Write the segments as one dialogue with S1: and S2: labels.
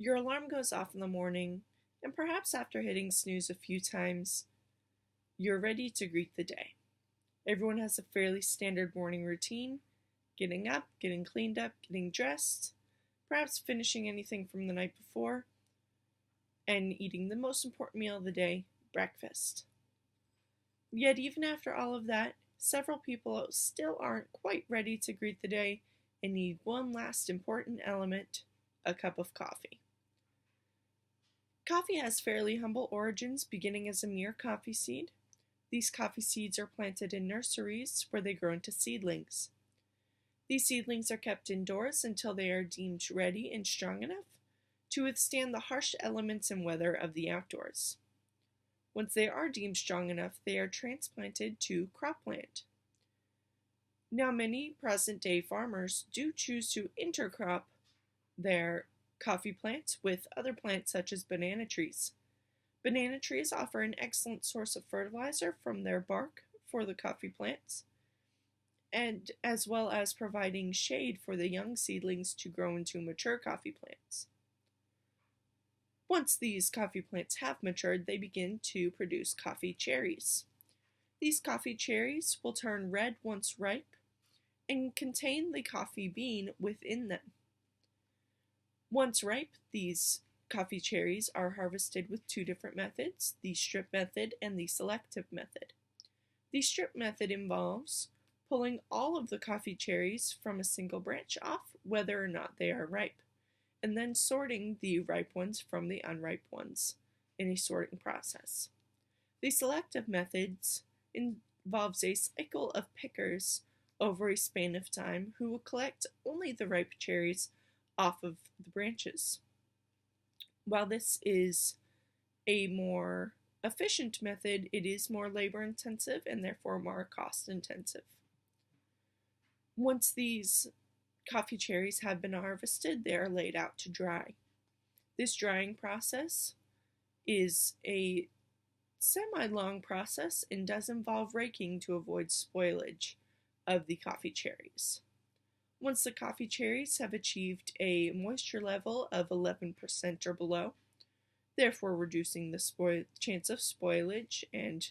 S1: Your alarm goes off in the morning, and perhaps after hitting snooze a few times, you're ready to greet the day. Everyone has a fairly standard morning routine: getting up, getting cleaned up, getting dressed, perhaps finishing anything from the night before, and eating the most important meal of the day, breakfast. Yet, even after all of that, several people still aren't quite ready to greet the day and need one last important element: a cup of coffee. Coffee has fairly humble origins, beginning as a mere coffee seed. These coffee seeds are planted in nurseries where they grow into seedlings. These seedlings are kept indoors until they are deemed ready and strong enough to withstand the harsh elements and weather of the outdoors. Once they are deemed strong enough, they are transplanted to cropland. Now, many present-day farmers do choose to intercrop their coffee plants with other plants such as banana trees. Banana trees offer an excellent source of fertilizer from their bark for the coffee plants, and as well as providing shade for the young seedlings to grow into mature coffee plants. Once these coffee plants have matured, they begin to produce coffee cherries. These coffee cherries will turn red once ripe and contain the coffee bean within them. Once ripe, these coffee cherries are harvested with two different methods: the strip method and the selective method. The strip method involves pulling all of the coffee cherries from a single branch off, whether or not they are ripe, and then sorting the ripe ones from the unripe ones in a sorting process. The selective methods involves a cycle of pickers over a span of time who will collect only the ripe cherries off of the branches. While this is a more efficient method, it is more labor intensive and therefore more cost intensive. Once these coffee cherries have been harvested, they are laid out to dry. This drying process is a semi-long process and does involve raking to avoid spoilage of the coffee cherries. Once the coffee cherries have achieved a moisture level of 11% or below, therefore reducing the chance of spoilage and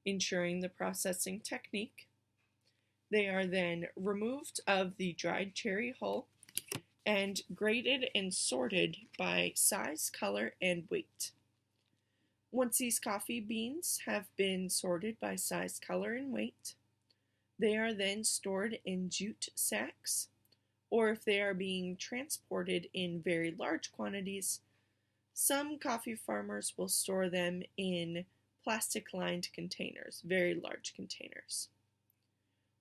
S1: ensuring the processing technique, they are then removed of the dried cherry hull and graded and sorted by size, color, and weight. Once these coffee beans have been sorted by size, color, and weight, they are then stored in jute sacks, or if they are being transported in very large quantities, some coffee farmers will store them in plastic-lined containers, very large containers.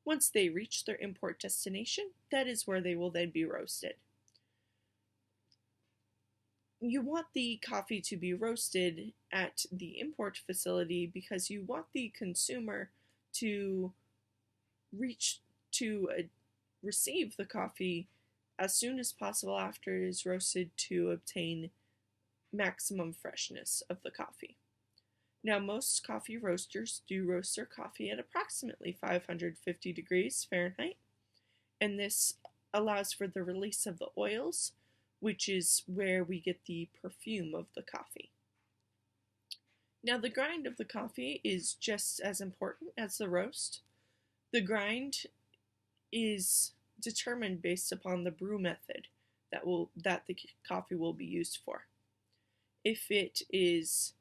S1: Once they reach their import destination, that is where they will then be roasted. You want the coffee to be roasted at the import facility because you want the consumer to receive the coffee as soon as possible after it is roasted to obtain maximum freshness of the coffee. Now, most coffee roasters do roast their coffee at approximately 550 degrees Fahrenheit, and this allows for the release of the oils, which is where we get the perfume of the coffee. Now, the grind of the coffee is just as important as the roast. The grind is determined based upon the brew method that the coffee will be used for. If it is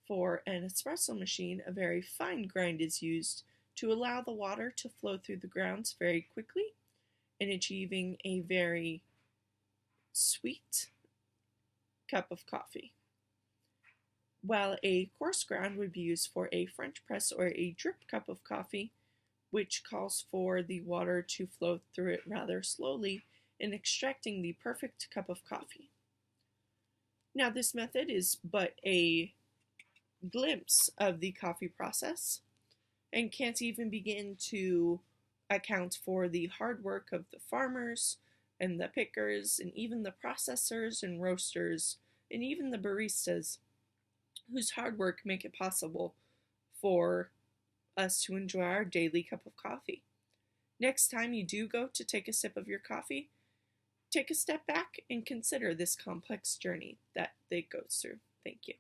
S1: for an espresso machine, a very fine grind is used to allow the water to flow through the grounds very quickly and achieving a very sweet cup of coffee. While a coarse ground would be used for a French press or a drip cup of coffee, which calls for the water to flow through it rather slowly in extracting the perfect cup of coffee. Now, this method is but a glimpse of the coffee process and can't even begin to account for the hard work of the farmers and the pickers and even the processors and roasters and even the baristas whose hard work make it possible for us to enjoy our daily cup of coffee. Next time you do go to take a sip of your coffee, Take a step back and consider this complex journey that it goes through. Thank you.